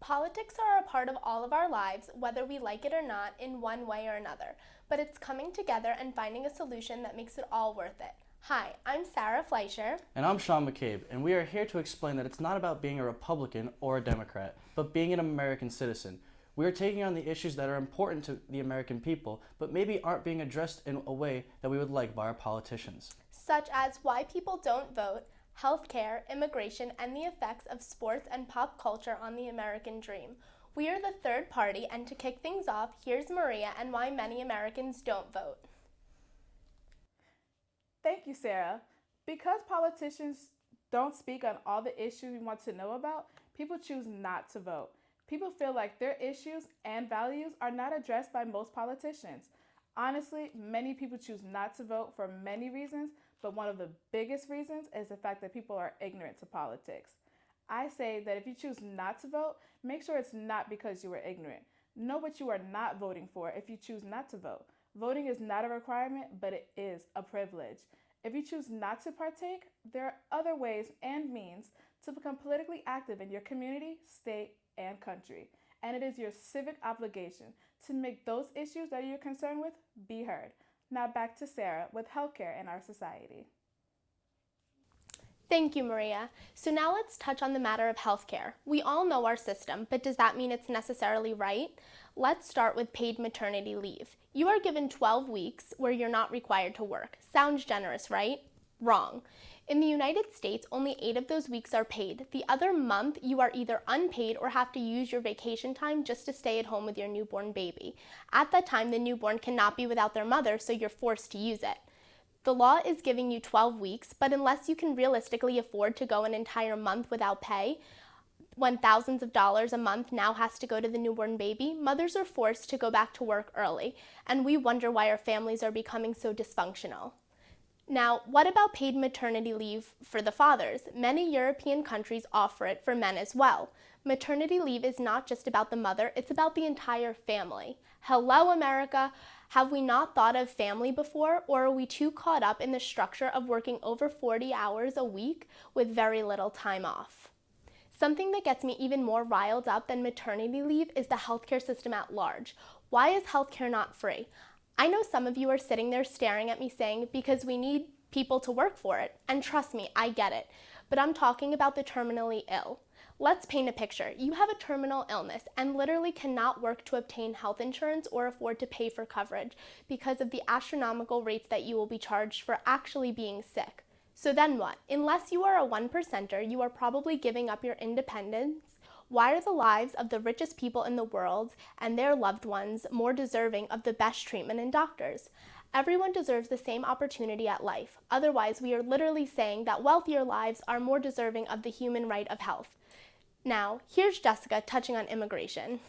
Politics are a part of all of our lives, whether we like it or not, in one way or another. But it's coming together and finding a solution that makes it all worth it. Hi, I'm Sarah Fleischer. And I'm Sean McCabe, and we are here to explain that it's not about being a Republican or a Democrat, but being an American citizen. We are taking on the issues that are important to the American people, but maybe aren't being addressed in a way that we would like by our politicians. Such as why people don't vote, healthcare, immigration, and the effects of sports and pop culture on the American dream. We are the third party, and to kick things off, here's Maria and why many Americans don't vote. Thank you, Sarah. Because politicians don't speak on all the issues we want to know about, people choose not to vote. People feel like their issues and values are not addressed by most politicians. Honestly, many people choose not to vote for many reasons, but one of the biggest reasons is the fact that people are ignorant to politics. I say that if you choose not to vote, make sure it's not because you are ignorant. Know what you are not voting for if you choose not to vote. Voting is not a requirement, but it is a privilege. If you choose not to partake, there are other ways and means to become politically active in your community, state, and country. And it is your civic obligation to make those issues that you're concerned with be heard. Now back to Sarah with healthcare in our society. Thank you, Maria. So now let's touch on the matter of healthcare. We all know our system, but does that mean it's necessarily right? Let's start with paid maternity leave. You are given 12 weeks where you're not required to work. Sounds generous, right? Wrong. In the United States, only 8 of those weeks are paid. The other month, you are either unpaid or have to use your vacation time just to stay at home with your newborn baby. At that time, the newborn cannot be without their mother, so you're forced to use it. The law is giving you 12 weeks, but unless you can realistically afford to go an entire month without pay, when thousands of dollars a month now has to go to the newborn baby, mothers are forced to go back to work early, and we wonder why our families are becoming so dysfunctional. Now, what about paid maternity leave for the fathers? Many European countries offer it for men as well. Maternity leave is not just about the mother, it's about the entire family. Hello, America! Have we not thought of family before, or are we too caught up in the structure of working over 40 hours a week with very little time off? Something that gets me even more riled up than maternity leave is the healthcare system at large. Why is healthcare not free? I know some of you are sitting there staring at me saying, because we need people to work for it. And trust me, I get it. But I'm talking about the terminally ill. Let's paint a picture. You have a terminal illness and literally cannot work to obtain health insurance or afford to pay for coverage because of the astronomical rates that you will be charged for actually being sick. So then what? Unless you are a 1%er, you are probably giving up your independence. Why are the lives of the richest people in the world and their loved ones more deserving of the best treatment and doctors? Everyone deserves the same opportunity at life. Otherwise, we are literally saying that wealthier lives are more deserving of the human right of health. Now, here's Jessica touching on immigration.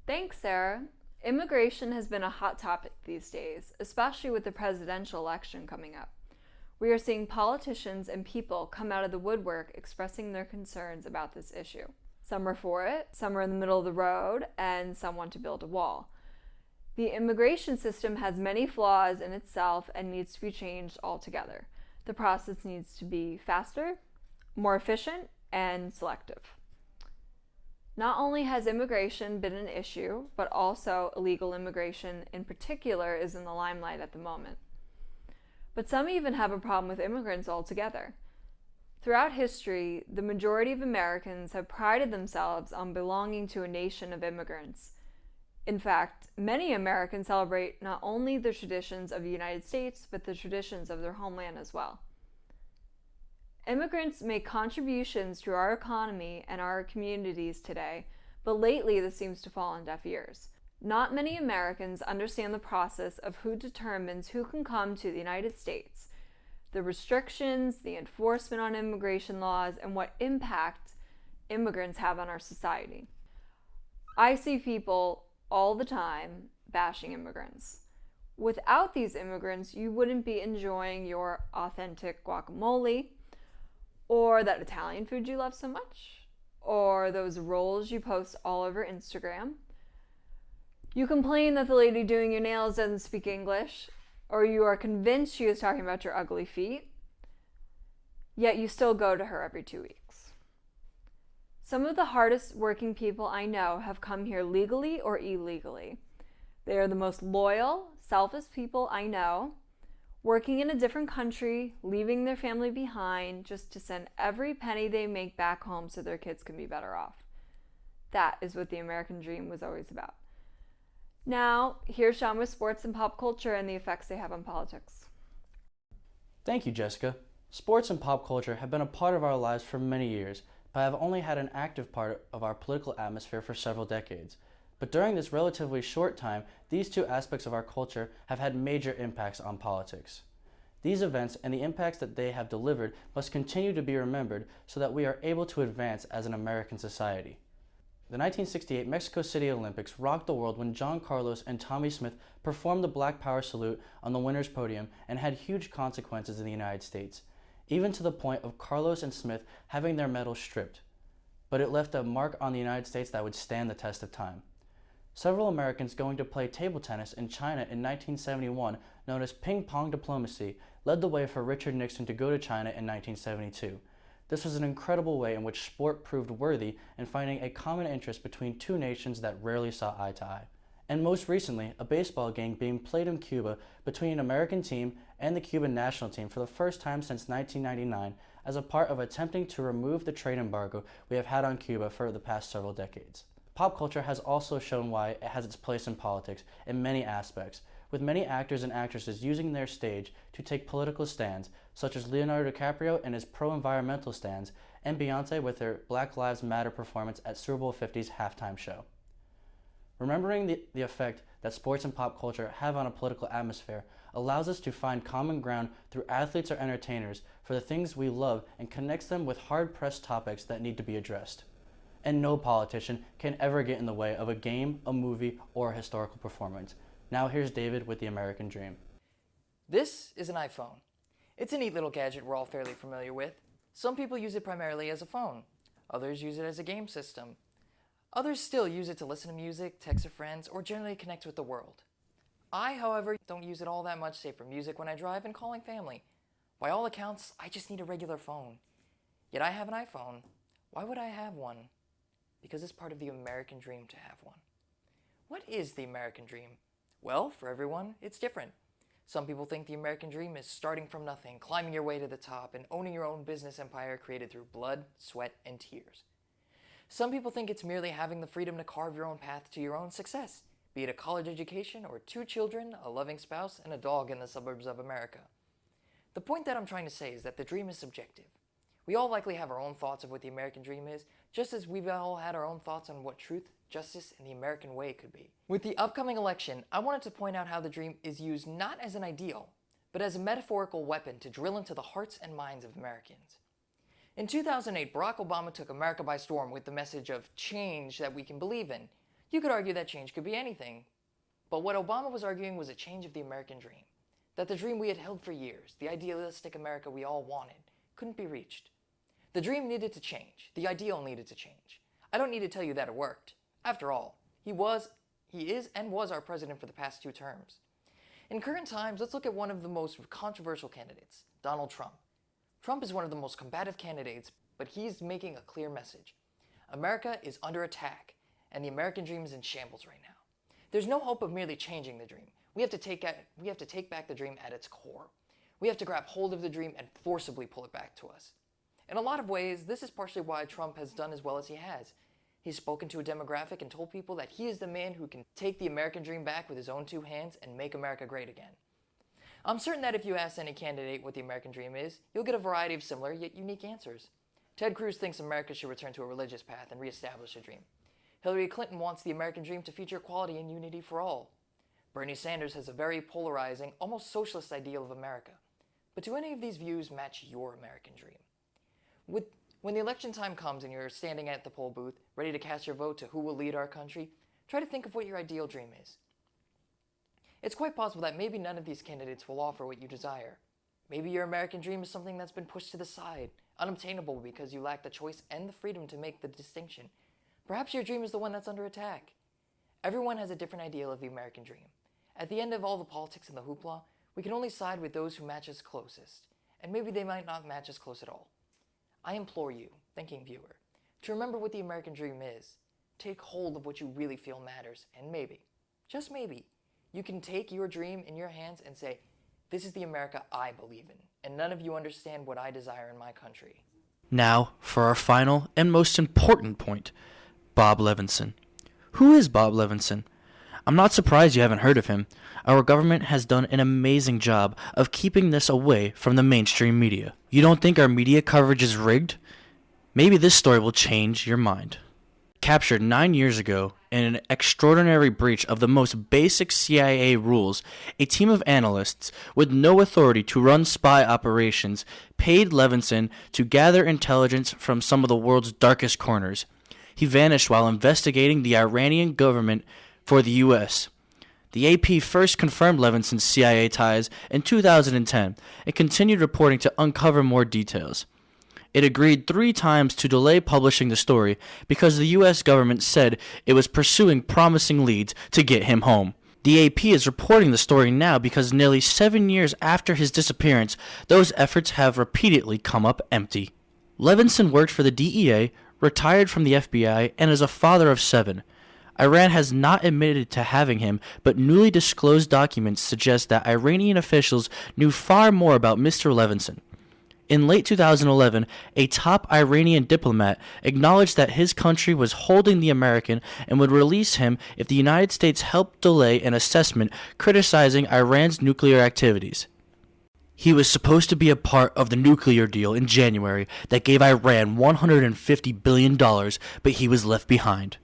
Thanks, Sarah. Immigration has been a hot topic these days, especially with the presidential election coming up. We are seeing politicians and people come out of the woodwork expressing their concerns about this issue. Some are for it, some are in the middle of the road, and some want to build a wall. The immigration system has many flaws in itself and needs to be changed altogether. The process needs to be faster, more efficient, and selective. Not only has immigration been an issue, but also illegal immigration in particular is in the limelight at the moment. But some even have a problem with immigrants altogether. Throughout history, the majority of Americans have prided themselves on belonging to a nation of immigrants. In fact, many Americans celebrate not only the traditions of the United States, but the traditions of their homeland as well. Immigrants make contributions to our economy and our communities today, but lately this seems to fall on deaf ears. Not many Americans understand the process of who determines who can come to the United States, the restrictions, the enforcement on immigration laws, and what impact immigrants have on our society. I see people all the time bashing immigrants. Without these immigrants, you wouldn't be enjoying your authentic guacamole, or that Italian food you love so much, or those rolls you post all over Instagram. You complain that the lady doing your nails doesn't speak English, or you are convinced she is talking about your ugly feet, yet you still go to her every 2 weeks. Some of the hardest working people I know have come here legally or illegally. They are the most loyal, selfless people I know, working in a different country, leaving their family behind just to send every penny they make back home so their kids can be better off. That is what the American dream was always about. Now, here's Sean with sports and pop culture and the effects they have on politics. Thank you, Jessica. Sports and pop culture have been a part of our lives for many years, but have only had an active part of our political atmosphere for several decades. But during this relatively short time, these two aspects of our culture have had major impacts on politics. These events and the impacts that they have delivered must continue to be remembered so that we are able to advance as an American society. The 1968 Mexico City Olympics rocked the world when John Carlos and Tommie Smith performed the Black Power salute on the winner's podium and had huge consequences in the United States, even to the point of Carlos and Smith having their medals stripped. But it left a mark on the United States that would stand the test of time. Several Americans going to play table tennis in China in 1971, known as ping pong diplomacy, led the way for Richard Nixon to go to China in 1972. This was an incredible way in which sport proved worthy in finding a common interest between two nations that rarely saw eye to eye. And most recently, a baseball game being played in Cuba between an American team and the Cuban national team for the first time since 1999 as a part of attempting to remove the trade embargo we have had on Cuba for the past several decades. Pop culture has also shown why it has its place in politics in many aspects, with many actors and actresses using their stage to take political stands, such as Leonardo DiCaprio and his pro-environmental stands, and Beyoncé with her Black Lives Matter performance at Super Bowl 50's halftime show. Remembering the effect that sports and pop culture have on a political atmosphere allows us to find common ground through athletes or entertainers for the things we love and connects them with hard-pressed topics that need to be addressed. And no politician can ever get in the way of a game, a movie, or a historical performance. Now here's David with the American Dream. This is an iPhone. It's a neat little gadget we're all fairly familiar with. Some people use it primarily as a phone. Others use it as a game system. Others still use it to listen to music, text with friends, or generally connect with the world. I, however, don't use it all that much save for music when I drive and calling family. By all accounts, I just need a regular phone. Yet I have an iPhone. Why would I have one? Because it's part of the American dream to have one. What is the American dream? Well, for everyone, it's different. Some people think the American dream is starting from nothing, climbing your way to the top, and owning your own business empire created through blood, sweat, and tears. Some people think it's merely having the freedom to carve your own path to your own success, be it a college education or 2 children, a loving spouse, and a dog in the suburbs of America. The point that I'm trying to say is that the dream is subjective. We all likely have our own thoughts of what the American dream is, just as we've all had our own thoughts on what truth, justice, and the American way could be. With the upcoming election, I wanted to point out how the dream is used not as an ideal, but as a metaphorical weapon to drill into the hearts and minds of Americans. In 2008, Barack Obama took America by storm with the message of change that we can believe in. You could argue that change could be anything, but what Obama was arguing was a change of the American dream. That the dream we had held for years, the idealistic America we all wanted, couldn't be reached. The dream needed to change. The ideal needed to change. I don't need to tell you that it worked. After all, he is and was our president for the past 2 terms. In current times, let's look at one of the most controversial candidates, Donald Trump. Trump is one of the most combative candidates, but he's making a clear message. America is under attack, and the American dream is in shambles right now. There's no hope of merely changing the dream. We have to take back the dream at its core. We have to grab hold of the dream and forcibly pull it back to us. In a lot of ways, this is partially why Trump has done as well as he has. He's spoken to a demographic and told people that he is the man who can take the American dream back with his own 2 hands and make America great again. I'm certain that if you ask any candidate what the American dream is, you'll get a variety of similar yet unique answers. Ted Cruz thinks America should return to a religious path and reestablish a dream. Hillary Clinton wants the American dream to feature equality and unity for all. Bernie Sanders has a very polarizing, almost socialist ideal of America. But do any of these views match your American dream? When the election time comes and you're standing at the poll booth, ready to cast your vote to who will lead our country, try to think of what your ideal dream is. It's quite possible that maybe none of these candidates will offer what you desire. Maybe your American dream is something that's been pushed to the side, unobtainable because you lack the choice and the freedom to make the distinction. Perhaps your dream is the one that's under attack. Everyone has a different ideal of the American dream. At the end of all the politics and the hoopla, we can only side with those who match us closest, and maybe they might not match us close at all. I implore you, thinking viewer, to remember what the American dream is. Take hold of what you really feel matters, and maybe, just maybe, you can take your dream in your hands and say, this is the America I believe in, and none of you understand what I desire in my country. Now, for our final and most important point, Bob Levinson. Who is Bob Levinson? I'm not surprised you haven't heard of him. Our government has done an amazing job of keeping this away from the mainstream media. You don't think our media coverage is rigged? Maybe this story will change your mind. Captured 9 years ago in an extraordinary breach of the most basic CIA rules, a team of analysts with no authority to run spy operations paid Levinson to gather intelligence from some of the world's darkest corners. He vanished while investigating the Iranian government for the U.S. The AP first confirmed Levinson's CIA ties in 2010 and continued reporting to uncover more details. It agreed 3 times to delay publishing the story because the U.S. government said it was pursuing promising leads to get him home. The AP is reporting the story now because nearly 7 years after his disappearance, those efforts have repeatedly come up empty. Levinson worked for the DEA, retired from the FBI, and is a father of 7. Iran has not admitted to having him, but newly disclosed documents suggest that Iranian officials knew far more about Mr. Levinson. In late 2011, a top Iranian diplomat acknowledged that his country was holding the American and would release him if the United States helped delay an assessment criticizing Iran's nuclear activities. He was supposed to be a part of the nuclear deal in January that gave Iran $150 billion, but he was left behind.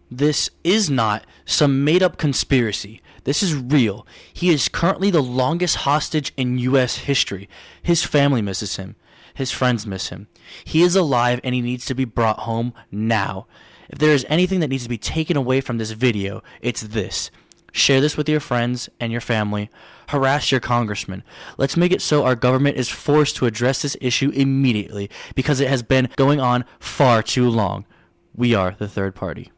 This is not some made-up conspiracy. This is real. He is currently the longest hostage in U.S. history. His family misses him. His friends miss him. He is alive and he needs to be brought home now. If there is anything that needs to be taken away from this video, it's this. Share this with your friends and your family. Harass your congressman. Let's make it so our government is forced to address this issue immediately because it has been going on far too long. We are the third party.